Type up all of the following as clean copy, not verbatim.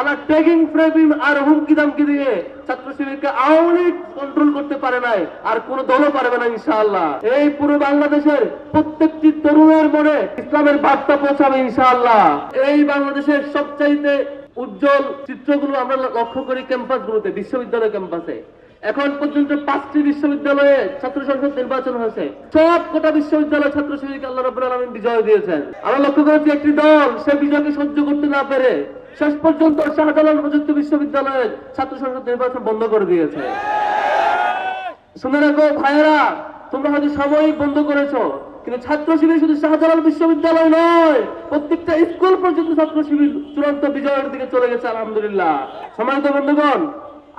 নানা tagging framing আর হুমকি দামকি দিয়ে ছাত্র শিবিরকে আওয়ামী লীগ কন্ট্রোল করতে পারে নাই, আর কোন দলও পারবে না ইনশাআল্লাহ। এই পুরো বাংলাদেশের প্রত্যেকটি তরুণের মনে ইসলামের বার্তা পৌঁছাবে ইনশাআল্লাহ। এই বাংলাদেশের সবচাইতে উজ্জ্বল চিত্রগুলো আমরা লক্ষ্য করি ক্যাম্পাসগুলোতে, বিশ্ববিদ্যালয় ক্যাম্পাসে। এখন পর্যন্ত 5টি বিশ্ববিদ্যালয়ে ছাত্র সংসদ নির্বাচন হয়েছে। সব কটা বিশ্ববিদ্যালয় ছাত্র শিবিরকে আল্লাহ রাব্বুল আলামিন বিজয় দিয়েছেন। আমরা লক্ষ্য করেছি একটি দল সে বিজয়কে সহ্য করতে না পেরে শেষ পর্যন্ত শাহজালাল প্রযুক্তি বিশ্ববিদ্যালয়ের ছাত্র সংসদ নির্বাচন বন্ধ করে দিয়েছে। শুনে রাখো ভাইয়েরা, তোমরা হয়তো সাময়িক বন্ধ করেছো, কিন্তু ছাত্র শিবির শুধু শাহজালাল বিশ্ববিদ্যালয় নয়, প্রত্যেকটা স্কুল পর্যন্ত ছাত্র শিবির চূড়ান্ত বিজয়ের দিকে চলে গেছে আলহামদুলিল্লাহ। সম্মানিত বন্ধুগণ,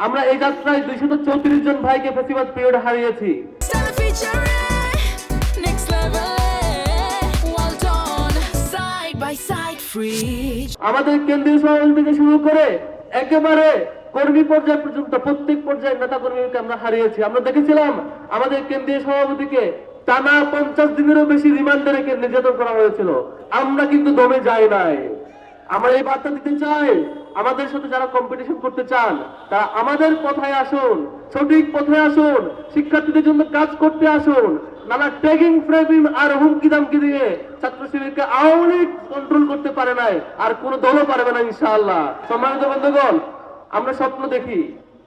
আমরা এই যাত্রায় 234 জন ভাইকে ফেসিবাদ পিরিয়ডে হারিয়েছি। আমাদের কেন্দ্রীয় সভাপতি থেকে শুরু করে একেবারে কর্মী পর্যায় পর্যন্ত প্রত্যেক পর্যায়ে নেতা কর্মীকে আমরা হারিয়েছি। আমরা দেখেছিলাম আমাদের কেন্দ্রীয় সভাপতিকে টানা 50 দিনেরও বেশি রিমান্ডে রেখে নির্যাতন করা হয়েছিল। আমরা কিন্তু দমে যাই নাই। আমরা এই বার্তা দিতে চাই, আমাদের সাথে যারা কম্পিটিশন করতে চান তারা আমাদের পথে আসুন, সঠিক পথে আসুন, শিক্ষার্থীদের জন্য কাজ করতে আসুন। নানা ট্যাগিং ফ্রেমিং আর হুমকি দামকি দিয়ে ছাত্র শিবিরকে আওয়ামী লীগ কন্ট্রোল করতে পারে নাই, আর কোন দলও পারবে না ইনশাআল্লাহ। সম্মানিত বন্ধুগণ, আমরা স্বপ্ন দেখি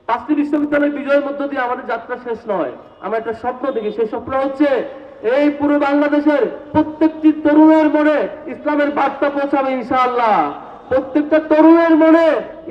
5টি বিশ্ববিদ্যালয়ের বিজয়ের মধ্য দিয়ে আমাদের যাত্রা শেষ নয়। আমরা একটা স্বপ্ন দেখি, সেই স্বপ্ন হচ্ছে এই পুরো বাংলাদেশের প্রত্যেকটি তরুণের মনে ইসলামের বার্তা পৌঁছাবে ইনশাআল্লাহ। প্রত্যেকটা তরুণের মনে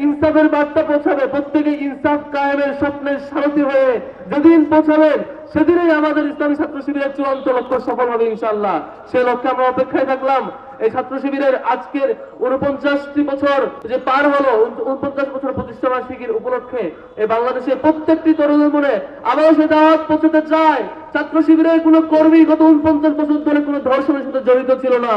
ইনসাফের বার্তা পৌঁছাবে। প্রত্যেকে ইনসাফ কায়েমের স্বপ্নের সারথি হয়ে যেদিন পৌঁছাবেন সেদিনই আমাদের ইসলামী ছাত্র শিবিরের চূড়ান্ত লক্ষ্য সফল হবে ইনশাআল্লাহ। সেই লক্ষ্যে আমরা অপেক্ষায় থাকলাম। এই ছাত্র শিবিরের আজকের 49টি বছর যে পার হলো, 49 বছর প্রতিষ্ঠা বার্ষিকীর উপলক্ষে এই বাংলাদেশের প্রত্যেকটি তরুণের মনে আবারও সে দাওয়াত পৌঁছাতে চায়। ছাত্র শিবিরের কোনো কর্মী গত 49 বছর ধরে কোনো ধর্ষণের সাথে জড়িত ছিল না।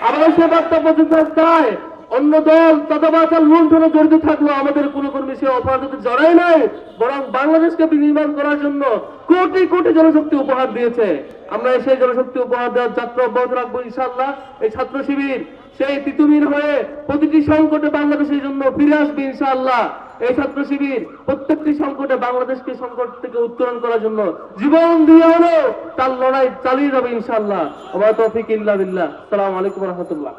আবারও সে বার্তা পৌঁছাতে চায় অন্য দল চাঁদাবাজ লুণ্ঠনে জড়িত থাকলো, আমাদের কোনো কর্মী সে অপরাধে জড়ায় নাই, বরং বাংলাদেশকে বিনির্মাণ করার জন্য কোটি কোটি জনশক্তি উপহার দিয়েছে। আমরা সেই জনশক্তি উপহার দেওয়ার যাত্রা অব্যাহত রাখবো ইনশাআল্লাহ। এই ছাত্র শিবির সেই তিতুমির হয়ে প্রতিটি সংকটে বাংলাদেশের জন্য ফিরে আসবে ইনশাআল্লাহ। এই ছাত্র শিবির প্রত্যেকটি সংকটে বাংলাদেশকে সংকট থেকে উত্তরণ করার জন্য জীবন দিয়ে হলো তার লড়াই চালিয়ে যাবে ইনশাআল্লাহ। ওয়া মা তাওফীক ইল্লা বিল্লাহ। আসসালামু আলাইকুম ওয়া রাহমাতুল্লাহ।